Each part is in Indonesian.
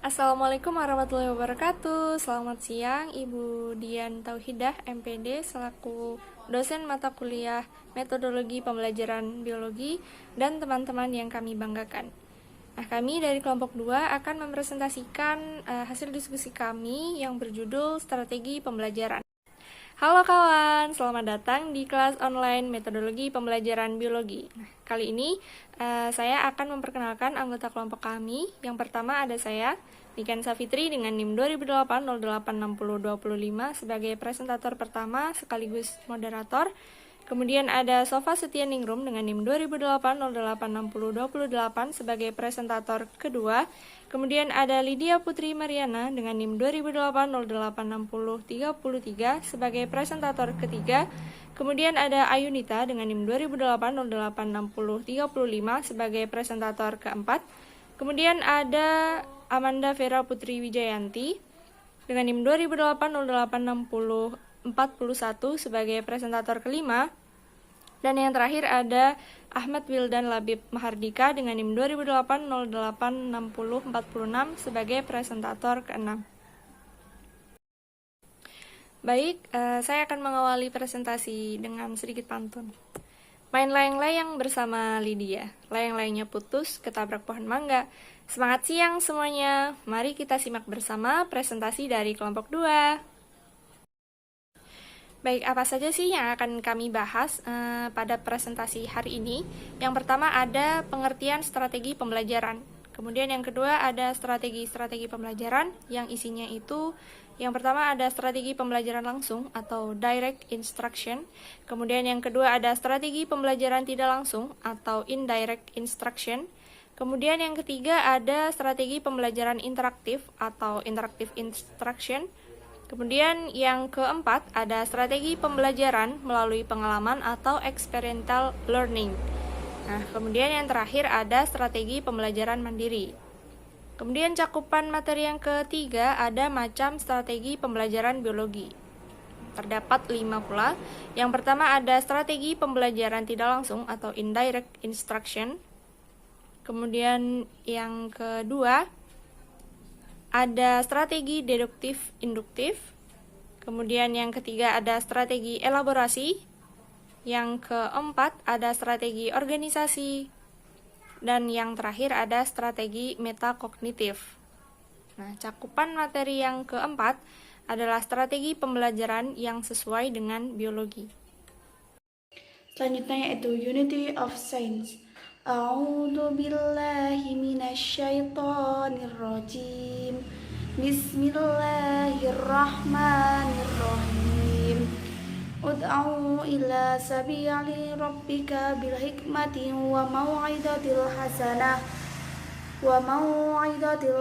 Assalamualaikum warahmatullahi wabarakatuh. Selamat siang Ibu Dian Tauhidah, MPD, selaku dosen mata kuliah Metodologi Pembelajaran Biologi dan teman-teman yang kami banggakan. Nah, kami dari kelompok 2 akan mempresentasikan hasil diskusi kami yang berjudul Strategi Pembelajaran. Halo kawan, selamat datang di kelas online Metodologi Pembelajaran Biologi. Nah, kali ini saya akan memperkenalkan anggota kelompok kami. Yang pertama ada saya, Niken Safitri dengan NIM 2008-086025 sebagai presentator pertama sekaligus moderator. Kemudian ada Sofa Setianingrum dengan NIM 2008-086028 sebagai presentator kedua. Kemudian ada Lydia Putri Mariana dengan NIM 2008-086033 sebagai presentator ketiga. Kemudian ada Ayunita dengan NIM 2008-086035 sebagai presentator keempat. Kemudian ada Amanda Vera Putri Wijayanti dengan NIM 2008-086041 sebagai presentator kelima. Dan yang terakhir ada Ahmad Wildan Labib Mahardika dengan NIM 2008-086046 sebagai presentator keenam. Baik, saya akan mengawali presentasi dengan sedikit pantun. Main layang-layang bersama Lydia, layang-layangnya putus ketabrak pohon mangga. Semangat siang semuanya, mari kita simak bersama presentasi dari kelompok 2. Baik, apa saja sih yang akan kami bahas pada presentasi hari ini? Yang pertama ada pengertian strategi pembelajaran. Kemudian yang kedua ada strategi-strategi pembelajaran yang isinya itu yang pertama ada strategi pembelajaran langsung atau direct instruction. Kemudian yang kedua ada strategi pembelajaran tidak langsung atau indirect instruction. Kemudian yang ketiga ada strategi pembelajaran interaktif atau interactive instruction. Kemudian yang keempat ada strategi pembelajaran melalui pengalaman atau experiential learning. Nah, kemudian yang terakhir ada strategi pembelajaran mandiri. Kemudian cakupan materi yang ketiga ada macam strategi pembelajaran biologi. Terdapat 5 pula. Yang pertama ada strategi pembelajaran tidak langsung atau indirect instruction. Kemudian yang kedua ada strategi deduktif-induktif. Kemudian yang ketiga ada strategi elaborasi. Yang keempat ada strategi organisasi. Dan yang terakhir ada strategi metakognitif. Nah, cakupan materi yang keempat adalah strategi pembelajaran yang sesuai dengan biologi. Selanjutnya yaitu Unity of Science. A'udzu billahi minasyaitonir rajim. Bismillahirrahmanirrahim. Ud'u ila sabili rabbika bil hikmati wa mau'izatil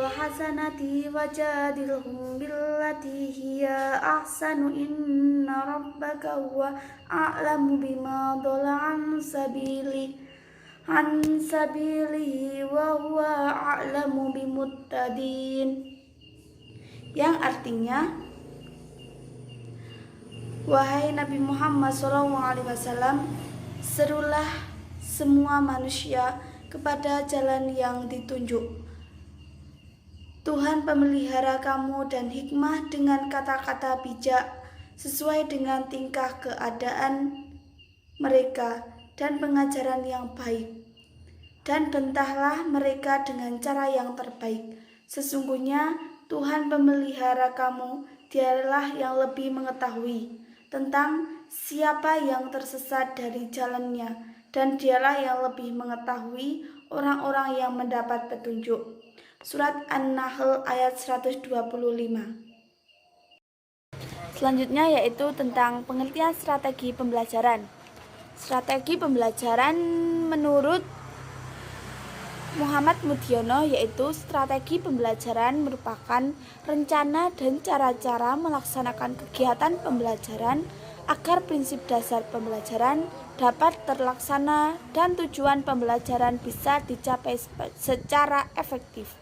hasanati wajadilhum billati hiya ahsanu inna rabbaka huwa a'lamu bima dhalla an sabilihi wa huwa a'lamu bimuttadin, yang artinya, wahai Nabi Muhammad SAW, serulah semua manusia kepada jalan yang ditunjuk. Tuhan pemelihara kamu dan hikmah dengan kata-kata bijak sesuai dengan tingkah keadaan mereka dan pengajaran yang baik. Dan bentahlah mereka dengan cara yang terbaik. Sesungguhnya Tuhan pemelihara kamu, dialah yang lebih mengetahui tentang siapa yang tersesat dari jalannya, dan dialah yang lebih mengetahui orang-orang yang mendapat petunjuk. Surat An-Nahl ayat 125. Selanjutnya yaitu tentang pengertian strategi pembelajaran. Strategi pembelajaran menurut Muhammad Mudiono yaitu strategi pembelajaran merupakan rencana dan cara-cara melaksanakan kegiatan pembelajaran agar prinsip dasar pembelajaran dapat terlaksana dan tujuan pembelajaran bisa dicapai secara efektif.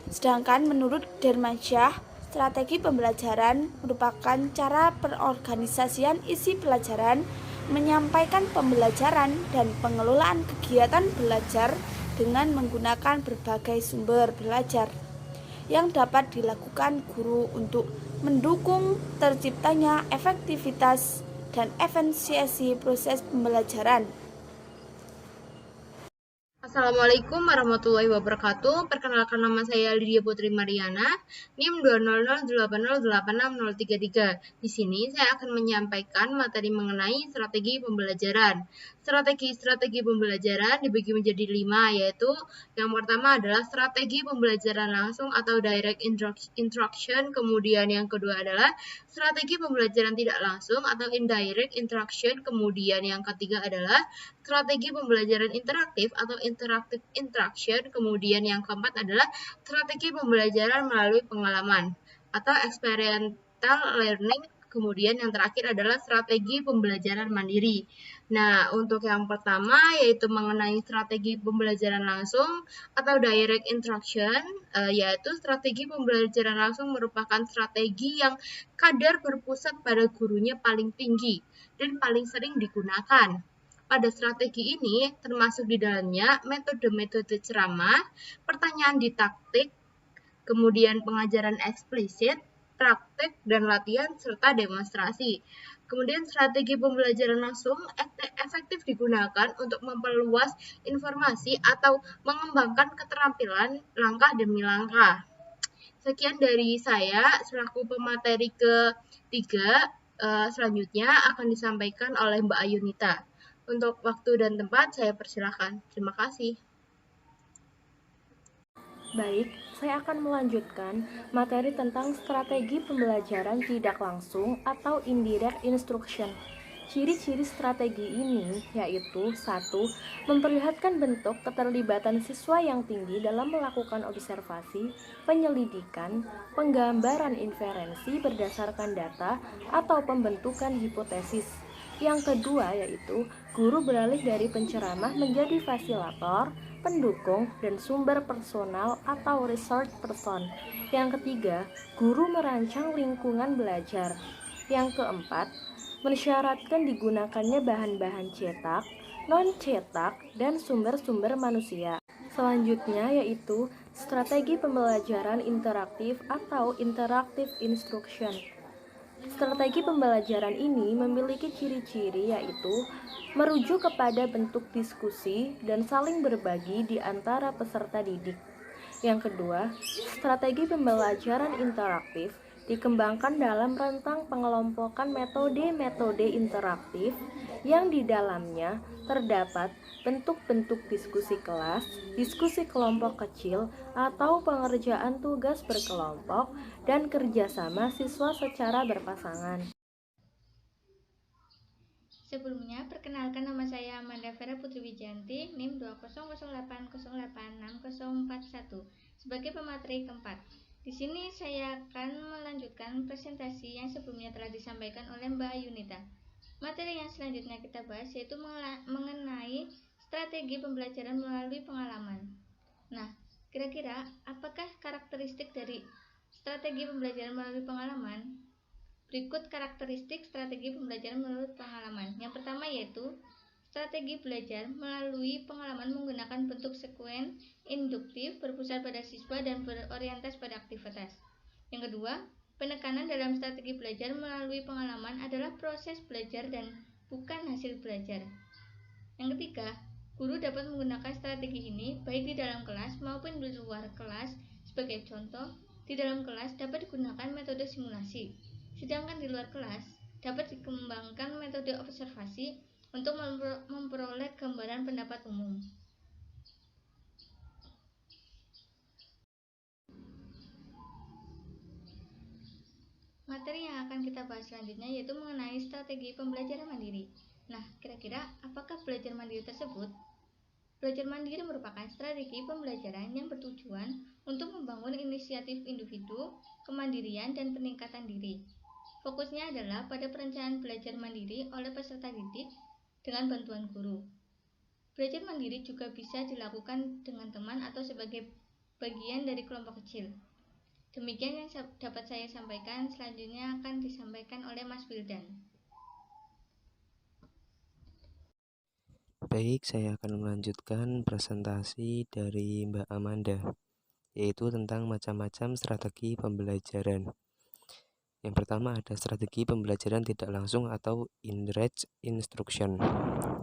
Sedangkan menurut Dermansyah, strategi pembelajaran merupakan cara perorganisasian isi pelajaran, menyampaikan pembelajaran dan pengelolaan kegiatan belajar dengan menggunakan berbagai sumber belajar. yang dapat dilakukan guru untuk mendukung terciptanya efektivitas dan efisiensi proses pembelajaran. Assalamualaikum warahmatullahi wabarakatuh. Perkenalkan, nama saya Lydia Putri Mariana, NIM 20080860033. Di sini saya akan menyampaikan materi mengenai strategi pembelajaran. Strategi pembelajaran dibagi menjadi 5, yaitu yang pertama adalah strategi pembelajaran langsung atau direct instruction, kemudian yang kedua adalah strategi pembelajaran tidak langsung atau indirect instruction, kemudian yang ketiga adalah strategi pembelajaran interaktif atau interactive instruction, kemudian yang keempat adalah strategi pembelajaran melalui pengalaman atau experiential learning, kemudian yang terakhir adalah strategi pembelajaran mandiri. Nah, untuk yang pertama yaitu mengenai strategi pembelajaran langsung atau direct instruction, yaitu strategi pembelajaran langsung merupakan strategi yang kadar berpusat pada gurunya paling tinggi dan paling sering digunakan. Pada strategi ini termasuk di dalamnya metode-metode ceramah, pertanyaan didaktik, kemudian pengajaran eksplisit, praktik, dan latihan, serta demonstrasi. Kemudian strategi pembelajaran langsung efektif digunakan untuk memperluas informasi atau mengembangkan keterampilan langkah demi langkah. Sekian dari saya selaku pemateri ketiga. Selanjutnya akan disampaikan oleh Mbak Ayunita. Untuk waktu dan tempat saya persilahkan. Terima kasih. Baik, saya akan melanjutkan materi tentang strategi pembelajaran tidak langsung atau indirect instruction. Ciri-ciri strategi ini yaitu 1. Memperlihatkan bentuk keterlibatan siswa yang tinggi dalam melakukan observasi, penyelidikan, penggambaran inferensi berdasarkan data, atau pembentukan hipotesis. Yang kedua yaitu guru beralih dari penceramah menjadi fasilitator, pendukung, dan sumber personal atau research person. Yang ketiga, guru merancang lingkungan belajar. Yang keempat, mensyaratkan digunakannya bahan-bahan cetak, non-cetak, dan sumber-sumber manusia. Selanjutnya yaitu strategi pembelajaran interaktif atau interactive instruction. Strategi pembelajaran ini memiliki ciri-ciri yaitu merujuk kepada bentuk diskusi dan saling berbagi di antara peserta didik. Yang kedua, strategi pembelajaran interaktif dikembangkan dalam rentang pengelompokan metode-metode interaktif yang di dalamnya terdapat bentuk-bentuk diskusi kelas, diskusi kelompok kecil, atau pengerjaan tugas berkelompok, dan kerjasama siswa secara berpasangan. Sebelumnya, perkenalkan, nama saya Amanda Vera Putri Wijanti, NIM 20080866041 sebagai pemateri keempat. Di sini saya akan melanjutkan presentasi yang sebelumnya telah disampaikan oleh Mbak Yunita. Materi yang selanjutnya kita bahas yaitu mengenai strategi pembelajaran melalui pengalaman. Nah, kira-kira apakah karakteristik dari strategi pembelajaran melalui pengalaman? Berikut karakteristik strategi pembelajaran melalui pengalaman. Yang pertama yaitu strategi belajar melalui pengalaman menggunakan bentuk sekuen induktif berpusat pada siswa dan berorientasi pada aktivitas. Yang kedua, penekanan dalam strategi belajar melalui pengalaman adalah proses belajar dan bukan hasil belajar. Yang ketiga, guru dapat menggunakan strategi ini baik di dalam kelas maupun di luar kelas. Sebagai contoh, di dalam kelas dapat digunakan metode simulasi, sedangkan di luar kelas dapat dikembangkan metode observasi untuk memperoleh gambaran pendapat umum. Materi yang akan kita bahas selanjutnya yaitu mengenai strategi pembelajaran mandiri. Nah, kira-kira apakah belajar mandiri tersebut? Belajar mandiri merupakan strategi pembelajaran yang bertujuan untuk membangun inisiatif individu, kemandirian, dan peningkatan diri. Fokusnya adalah pada perencanaan belajar mandiri oleh peserta didik dengan bantuan guru. Belajar mandiri juga bisa dilakukan dengan teman atau sebagai bagian dari kelompok kecil. Demikian yang dapat saya sampaikan. Selanjutnya akan disampaikan oleh Mas Wildan. Baik, saya akan melanjutkan presentasi dari Mbak Amanda. yaitu tentang macam-macam strategi pembelajaran. Yang pertama ada strategi pembelajaran tidak langsung atau indirect instruction.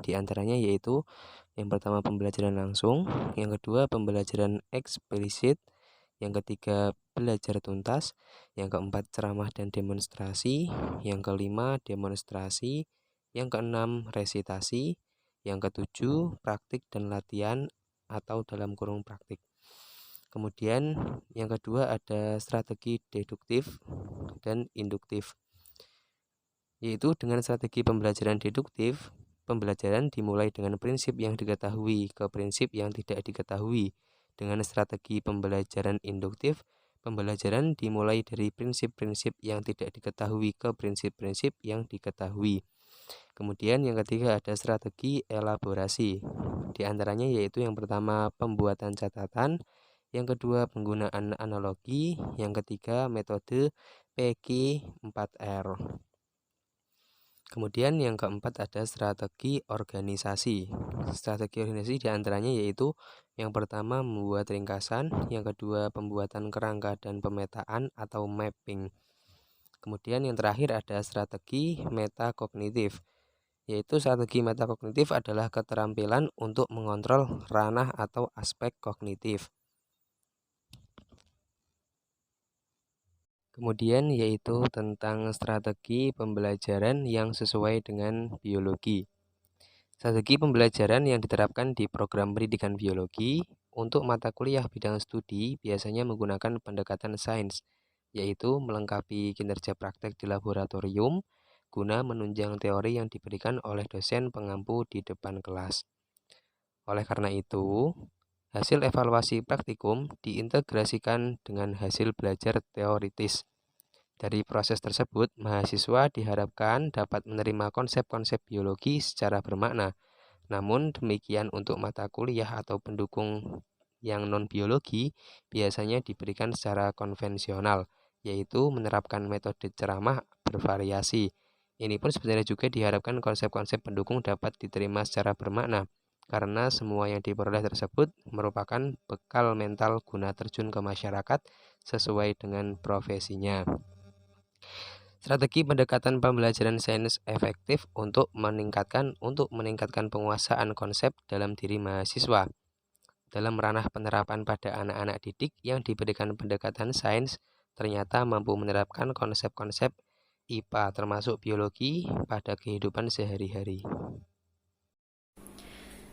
Di antaranya yaitu yang pertama pembelajaran langsung, yang kedua pembelajaran eksplisit, yang ketiga belajar tuntas, yang keempat ceramah dan demonstrasi, yang kelima demonstrasi, yang keenam resitasi, yang ketujuh praktik dan latihan atau dalam kurung praktik. Kemudian yang kedua ada strategi deduktif dan induktif. Yaitu dengan strategi pembelajaran deduktif, pembelajaran dimulai dengan prinsip yang diketahui ke prinsip yang tidak diketahui. Dengan strategi pembelajaran induktif, pembelajaran dimulai dari prinsip-prinsip yang tidak diketahui ke prinsip-prinsip yang diketahui. Kemudian yang ketiga ada strategi elaborasi. Di antaranya yaitu yang pertama pembuatan catatan, yang kedua penggunaan analogi, yang ketiga metode PG4R. Kemudian yang keempat ada strategi organisasi. Strategi organisasi diantaranya yaitu yang pertama membuat ringkasan, yang kedua pembuatan kerangka dan pemetaan atau mapping. Kemudian yang terakhir ada strategi metakognitif. Yaitu strategi metakognitif adalah keterampilan untuk mengontrol ranah atau aspek kognitif. Kemudian yaitu tentang strategi pembelajaran yang sesuai dengan biologi. Strategi pembelajaran yang diterapkan di program pendidikan biologi untuk mata kuliah bidang studi biasanya menggunakan pendekatan sains, yaitu melengkapi kinerja praktek di laboratorium guna menunjang teori yang diberikan oleh dosen pengampu di depan kelas. Oleh karena itu, hasil evaluasi praktikum diintegrasikan dengan hasil belajar teoritis. Dari proses tersebut, mahasiswa diharapkan dapat menerima konsep-konsep biologi secara bermakna. Namun demikian untuk mata kuliah atau pendukung yang non-biologi biasanya diberikan secara konvensional, yaitu menerapkan metode ceramah bervariasi. Ini pun sebenarnya juga diharapkan konsep-konsep pendukung dapat diterima secara bermakna, karena semua yang diperoleh tersebut merupakan bekal mental guna terjun ke masyarakat sesuai dengan profesinya. Strategi pendekatan pembelajaran sains efektif untuk meningkatkan penguasaan konsep dalam diri mahasiswa. Dalam ranah penerapan pada anak-anak didik yang diberikan pendekatan sains, ternyata mampu menerapkan konsep-konsep IPA termasuk biologi pada kehidupan sehari-hari.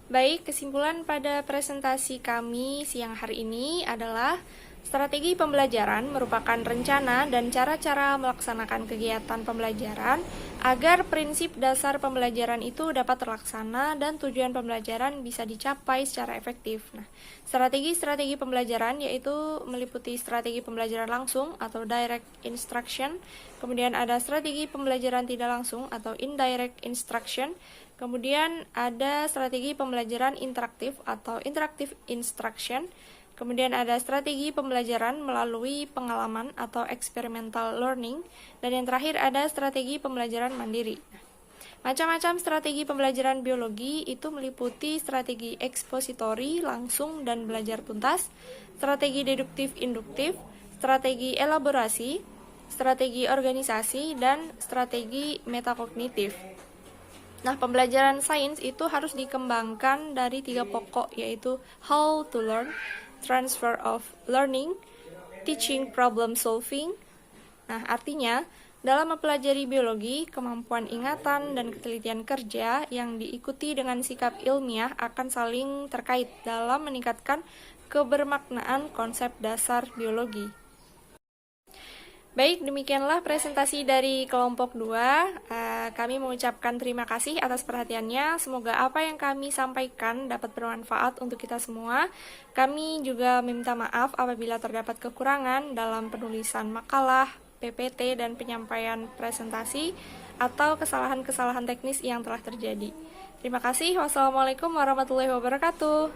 Baik, kesimpulan pada presentasi kami siang hari ini adalah strategi pembelajaran merupakan rencana dan cara-cara melaksanakan kegiatan pembelajaran agar prinsip dasar pembelajaran itu dapat terlaksana dan tujuan pembelajaran bisa dicapai secara efektif. Nah, strategi-strategi pembelajaran yaitu meliputi strategi pembelajaran langsung atau direct instruction, kemudian ada strategi pembelajaran tidak langsung atau indirect instruction, kemudian ada strategi pembelajaran interaktif atau interactive instruction, kemudian ada strategi pembelajaran melalui pengalaman atau experimental learning, dan yang terakhir ada strategi pembelajaran mandiri. Macam-macam strategi pembelajaran biologi itu meliputi strategi ekspositori langsung dan belajar tuntas, strategi deduktif-induktif, strategi elaborasi, strategi organisasi, dan strategi metakognitif. Nah, pembelajaran sains itu harus dikembangkan dari 3 pokok, yaitu how to learn, transfer of learning, teaching problem solving. Nah, artinya dalam mempelajari biologi, kemampuan ingatan dan ketelitian kerja yang diikuti dengan sikap ilmiah akan saling terkait dalam meningkatkan kebermaknaan konsep dasar biologi. Baik, demikianlah presentasi dari kelompok 2. Kami mengucapkan terima kasih atas perhatiannya. Semoga apa yang kami sampaikan dapat bermanfaat untuk kita semua. Kami juga meminta maaf apabila terdapat kekurangan dalam penulisan makalah, PPT, dan penyampaian presentasi, atau kesalahan-kesalahan teknis yang telah terjadi. Terima kasih. Wassalamualaikum warahmatullahi wabarakatuh.